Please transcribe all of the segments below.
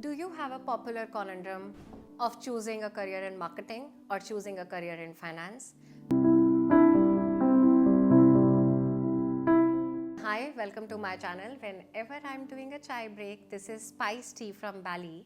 Do you have a popular conundrum of choosing a career in marketing or choosing a career in finance? Hi, welcome to my channel. Whenever I'm doing a chai break, this is Spice Tea from Bali.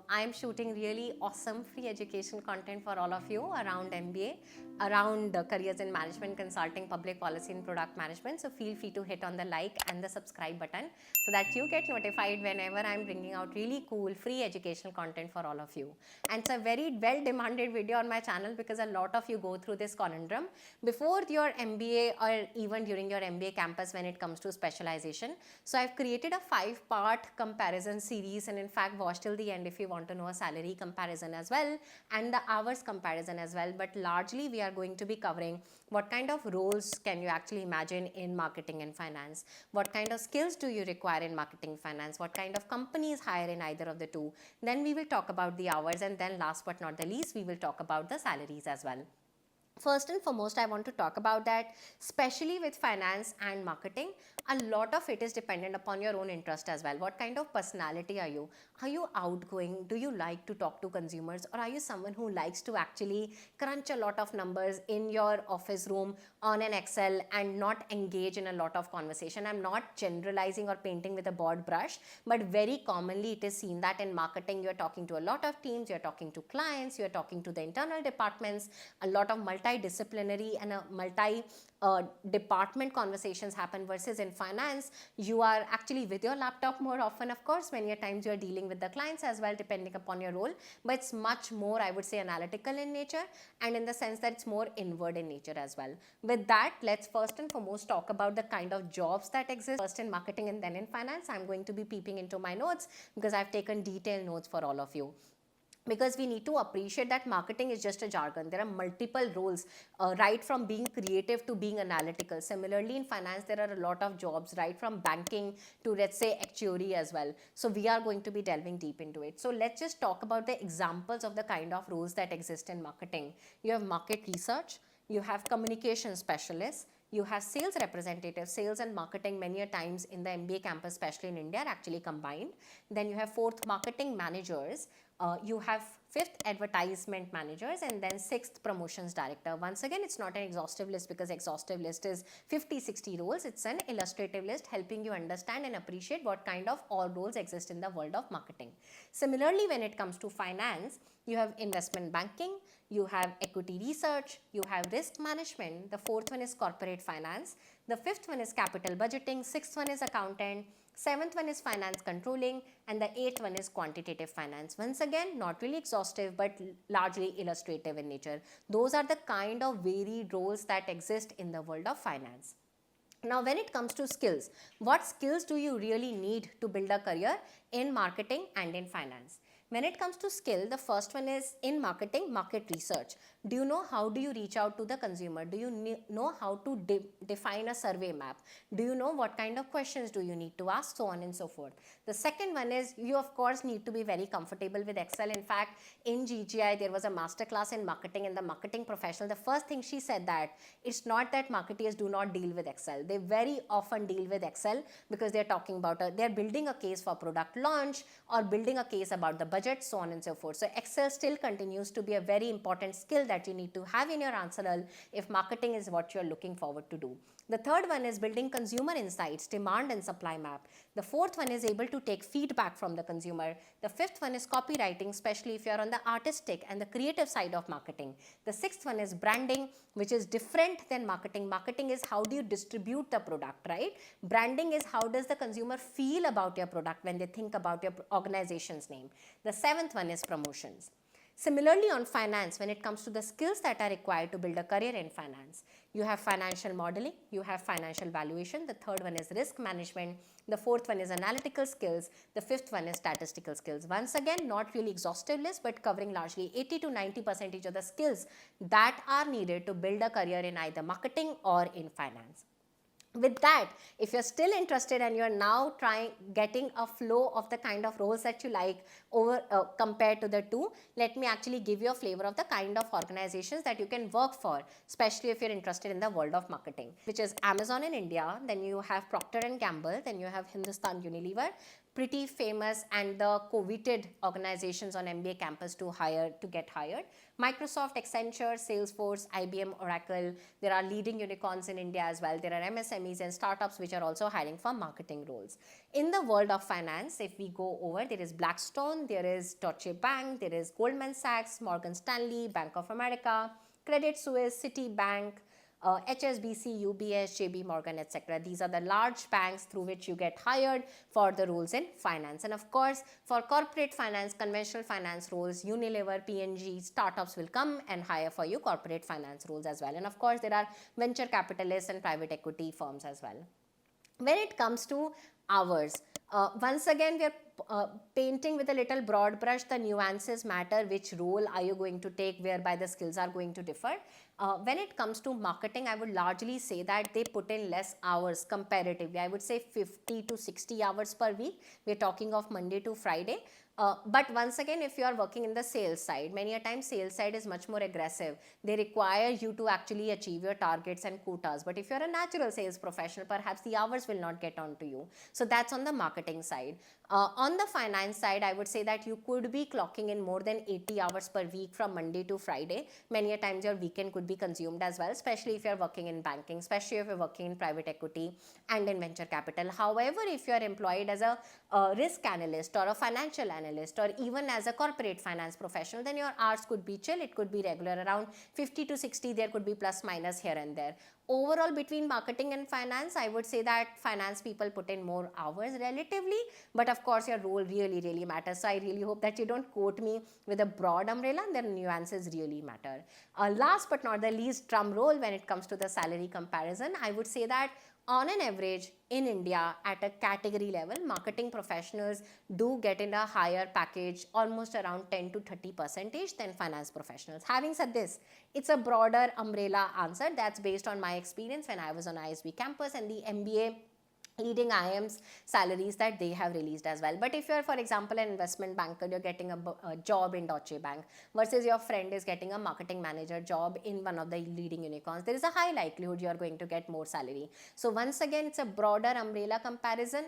I'm shooting really awesome free education content for all of you around MBA, around careers in management, consulting, public policy and product management. So feel free to hit on the like and the subscribe button so that you get notified whenever I'm bringing out really cool free educational content for all of you. And it's a very well demanded video on my channel because a lot of you go through this conundrum before your MBA or even during your MBA campus when it comes to specialization. So I've created a 5-part comparison series, and in fact watch till the end if you want to know a salary comparison as well and the hours comparison as well. But largely we are going to be covering what kind of roles can you actually imagine in marketing and finance, what kind of skills do you require in marketing finance, what kind of companies hire in either of the two. Then we will talk about the hours, and then last but not the least we will talk about the salaries as well. First and foremost, I want to talk about that, especially with finance and marketing, a lot of it is dependent upon your own interest as well. What kind of personality are you? Are you outgoing? Do you like to talk to consumers, or are you someone who likes to actually crunch a lot of numbers in your office room on an Excel and not engage in a lot of conversation? I'm not generalizing or painting with a broad brush, but very commonly it is seen that in marketing you're talking to a lot of teams, you're talking to clients, you're talking to the internal departments, a lot of multidisciplinary and a multi-department conversations happen, versus in finance you are actually with your laptop more often. Of course many a times you're dealing with the clients as well depending upon your role, but it's much more, I would say, analytical in nature, and in the sense that it's more inward in nature as well. With that, let's first and foremost talk about the kind of jobs that exist first in marketing and then in finance. I'm going to be peeping into my notes because I've taken detailed notes for all of you, because we need to appreciate that marketing is just a jargon. There are multiple roles, right from being creative to being analytical. Similarly in finance there are a lot of jobs, right from banking to, let's say, actuary as well. So we are going to be delving deep into it. So let's just talk about the examples of the kind of roles that exist in marketing. You have market research, you have communication specialists, you have sales representatives. Sales and marketing many a times in the MBA campus, especially in India, are actually combined. Then you have 4th marketing managers, you have 5th advertisement managers, and then 6th promotions director. Once again, it's not an exhaustive list because exhaustive list is 50-60 roles. It's an illustrative list helping you understand and appreciate what kind of all roles exist in the world of marketing. Similarly, when it comes to finance, you have investment banking, you have equity research, you have risk management. The 4th one is corporate finance, the 5th one is capital budgeting, 6th one is accountant, 7th one is finance controlling, and the 8th one is quantitative finance. Once again, not really exhaustive but largely illustrative in nature. Those are the kind of varied roles that exist in the world of finance. Now when it comes to skills, what skills do you really need to build a career in marketing and in finance? When it comes to skill, the first one is in marketing, market research. Do you know how do you reach out to the consumer? Do you know how to define a survey map? Do you know what kind of questions do you need to ask, so on and so forth. The second one is you of course need to be very comfortable with Excel. In fact, in GGI there was a masterclass in marketing, and the marketing professional, the first thing she said that it's not that marketeers do not deal with Excel. They very often deal with Excel because they're talking about they're building a case for product launch or building a case about the budget, so on and so forth. So Excel still continues to be a very important skill that you need to have in your arsenal if marketing is what you're looking forward to do. The third one is building consumer insights, demand and supply map. The 4th one is able to take feedback from the consumer. The 5th one is copywriting, especially if you're on the artistic and the creative side of marketing. The 6th one is branding, which is different than marketing. Marketing is how do you distribute the product, right? Branding is how does the consumer feel about your product when they think about your organization's name. The 7th one is promotions. Similarly on finance, when it comes to the skills that are required to build a career in finance, you have financial modeling, you have financial valuation, the 3rd one is risk management, the 4th one is analytical skills, the 5th one is statistical skills. Once again, not really exhaustive list but covering largely 80 to 90% of the skills that are needed to build a career in either marketing or in finance. With that, if you're still interested and you're now getting a flow of the kind of roles that you like over compared to the two, let me actually give you a flavor of the kind of organizations that you can work for, especially if you're interested in the world of marketing, which is Amazon in India, then you have Procter & Gamble, then you have Hindustan Unilever, pretty famous and the coveted organizations on MBA campus to get hired. Microsoft, Accenture, Salesforce, IBM, Oracle. There are leading unicorns in India as well. There are MSMEs and startups which are also hiring for marketing roles. In the world of finance, if we go over, there is Blackstone, there is Deutsche Bank, there is Goldman Sachs, Morgan Stanley, Bank of America, Credit Suisse, Citibank, HSBC, UBS, JB Morgan, etc. These are the large banks through which you get hired for the roles in finance. And of course, for corporate finance, conventional finance roles, Unilever, P&G, startups will come and hire for you corporate finance roles as well. And of course, there are venture capitalists and private equity firms as well. When it comes to hours, once again, we are painting with a little broad brush. The nuances matter. Which role are you going to take, whereby the skills are going to differ. When it comes to marketing, I would largely say that they put in less hours comparatively. I would say 50 to 60 hours per week. We're talking of Monday to Friday. But once again, if you are working in the sales side, many a time sales side is much more aggressive. They require you to actually achieve your targets and quotas. But if you're a natural sales professional, perhaps the hours will not get on to you. So that's on the marketing side. On the finance side, I would say that you could be clocking in more than 80 hours per week from Monday to Friday. Many a times your weekend could be consumed as well, especially if you're working in banking, especially if you're working in private equity and in venture capital. However, if you're employed as a risk analyst or a financial analyst or even as a corporate finance professional, then your hours could be chill. It could be regular, around 50 to 60. There could be plus minus here and there. Overall, between marketing and finance, I would say that finance people put in more hours relatively, but of course your role really matters. So I really hope that you don't quote me with a broad umbrella. The nuances really matter. Last but not the least, drum roll, when it comes to the salary comparison, I would say that on an average in India at a category level, marketing professionals do get in a higher package, almost around 10 to 30% than finance professionals. Having said this, it's a broader umbrella answer that's based on my experience when I was on ISB campus and the MBA leading IMs salaries that they have released as well. But if you're, for example, an investment banker, you're getting a job in Deutsche Bank versus your friend is getting a marketing manager job in one of the leading unicorns, there is a high likelihood you're going to get more salary. So once again, it's a broader umbrella comparison.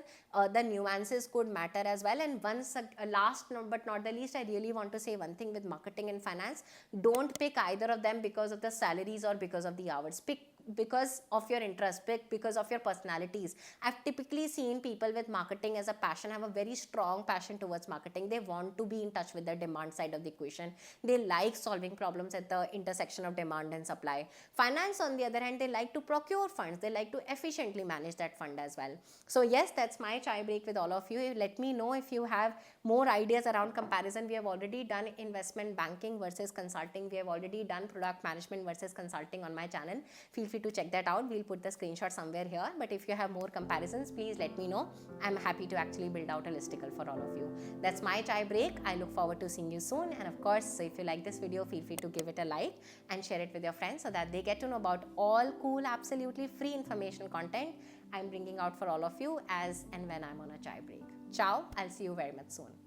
The nuances could matter as well. And once last but not the least, I really want to say one thing with marketing and finance. Don't pick either of them because of the salaries or because of the hours. Pick because of your interest, because of your personalities. I've typically seen people with marketing as a passion have a very strong passion towards marketing. They want to be in touch with the demand side of the equation. They like solving problems at the intersection of demand and supply. Finance, on the other hand, they like to procure funds. They like to efficiently manage that fund as well. So yes, that's my chai break with all of you. Let me know if you have more ideas around comparison. We have already done investment banking versus consulting. We have already done product management versus consulting on my channel. Feel free to check that out. We'll put the screenshot somewhere here. But if you have more comparisons, please let me know. I'm happy to actually build out a listicle for all of you. That's my chai break. I look forward to seeing you soon. And of course, so if you like this video, feel free to give it a like and share it with your friends so that they get to know about all cool, absolutely free information content I'm bringing out for all of you as and when I'm on a chai break. Ciao. I'll see you very much soon.